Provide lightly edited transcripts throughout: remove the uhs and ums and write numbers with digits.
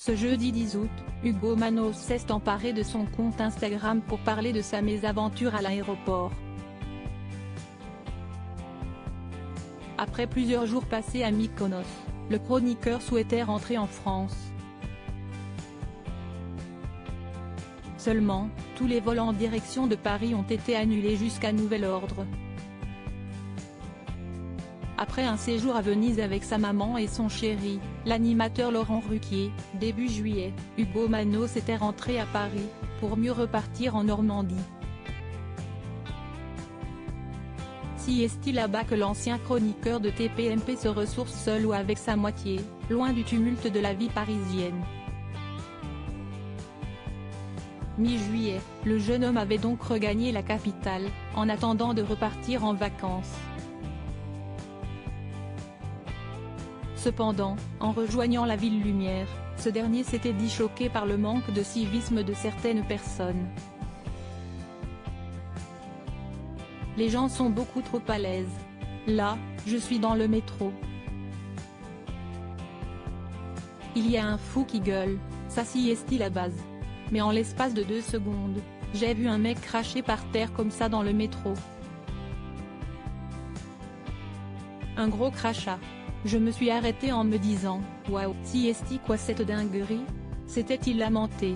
Ce jeudi 10 août, Hugo Manos s'est emparé de son compte Instagram pour parler de sa mésaventure à l'aéroport. Après plusieurs jours passés à Mykonos, le chroniqueur souhaitait rentrer en France. Seulement, tous les vols en direction de Paris ont été annulés jusqu'à nouvel ordre. Après un séjour à Venise avec sa maman et son chéri, l'animateur Laurent Ruquier, début juillet, Hugo Manos était rentré à Paris, pour mieux repartir en Normandie. Si est-il là-bas que l'ancien chroniqueur de TPMP se ressource seul ou avec sa moitié, loin du tumulte de la vie parisienne. Mi-juillet, le jeune homme avait donc regagné la capitale, en attendant de repartir en vacances. Cependant, en rejoignant la ville lumière, ce dernier s'était dit choqué par le manque de civisme de certaines personnes. Les gens sont beaucoup trop à l'aise. Là, je suis dans le métro. Il y a un fou qui gueule, ça s'y est-il à base. Mais en l'espace de 2 secondes, j'ai vu un mec cracher par terre comme ça dans le métro. Un gros crachat. Je me suis arrêté en me disant, waouh, si est-il quoi cette dinguerie? C'était-il lamenté?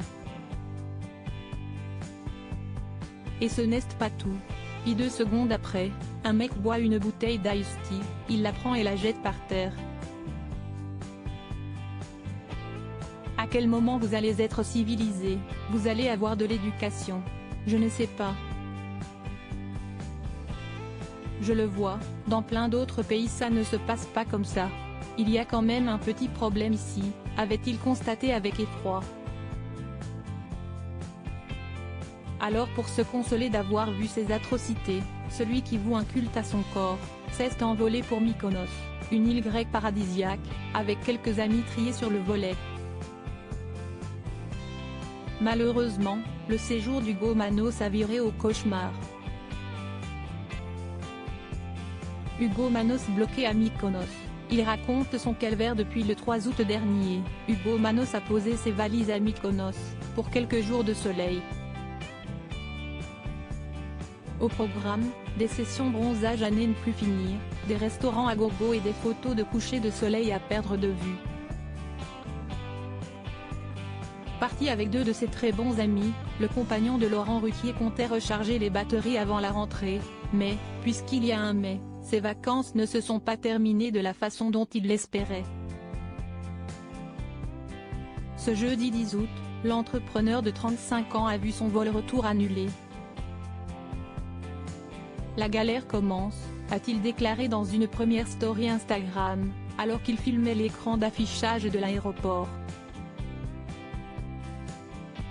Et ce n'est pas tout. Et 2 secondes après, un mec boit une bouteille d'Ice Tea, il la prend et la jette par terre. À quel moment vous allez être civilisé, vous allez avoir de l'éducation? Je ne sais pas. Je le vois, dans plein d'autres pays ça ne se passe pas comme ça. Il y a quand même un petit problème ici, avait-il constaté avec effroi. Alors pour se consoler d'avoir vu ces atrocités, celui qui voue un culte à son corps, s'est envolé pour Mykonos, une île grecque paradisiaque, avec quelques amis triés sur le volet. Malheureusement, le séjour d'Hugo Manos a viré au cauchemar. Hugo Manos bloqué à Mykonos. Il raconte son calvaire depuis le 3 août dernier. Hugo Manos a posé ses valises à Mykonos, pour quelques jours de soleil. Au programme, des sessions bronzage à ne plus finir, des restaurants à gogo et des photos de coucher de soleil à perdre de vue. Parti avec 2 de ses très bons amis, le compagnon de Laurent Ruquier comptait recharger les batteries avant la rentrée, mais, puisqu'il y a un mais, ses vacances ne se sont pas terminées de la façon dont il l'espérait. Ce jeudi 10 août, l'entrepreneur de 35 ans a vu son vol retour annulé. La galère commence, a-t-il déclaré dans une première story Instagram, alors qu'il filmait l'écran d'affichage de l'aéroport.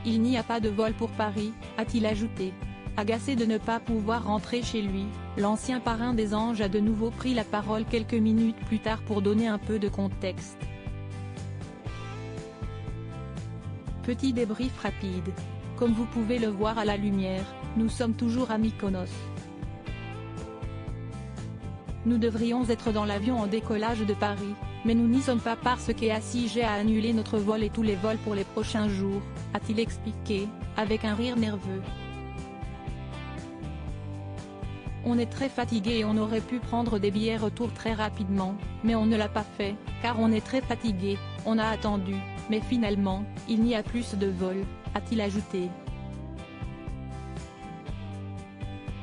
Il n'y a pas de vol pour Paris, a-t-il ajouté. Agacé de ne pas pouvoir rentrer chez lui, l'ancien parrain des Anges a de nouveau pris la parole quelques minutes plus tard pour donner un peu de contexte. Petit débrief rapide. Comme vous pouvez le voir à la lumière, nous sommes toujours à Mykonos. Nous devrions être dans l'avion en décollage de Paris, mais nous n'y sommes pas parce qu'ACG a annulé notre vol et tous les vols pour les prochains jours, a-t-il expliqué, avec un rire nerveux. On est très fatigué et on aurait pu prendre des billets retour très rapidement, mais on ne l'a pas fait, car on est très fatigué, on a attendu, mais finalement, il n'y a plus de vol, a-t-il ajouté.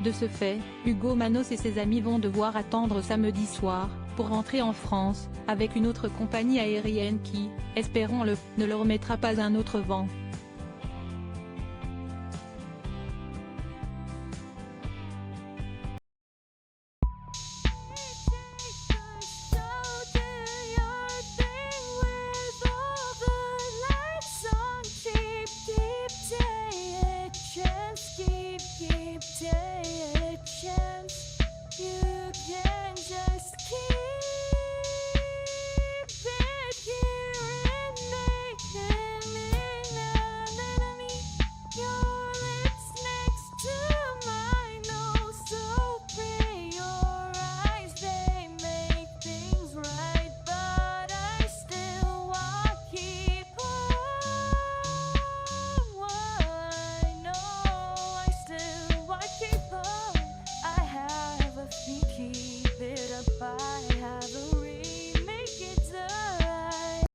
De ce fait, Hugo Manos et ses amis vont devoir attendre samedi soir, pour rentrer en France, avec une autre compagnie aérienne qui, espérons-le, ne leur mettra pas un autre vent.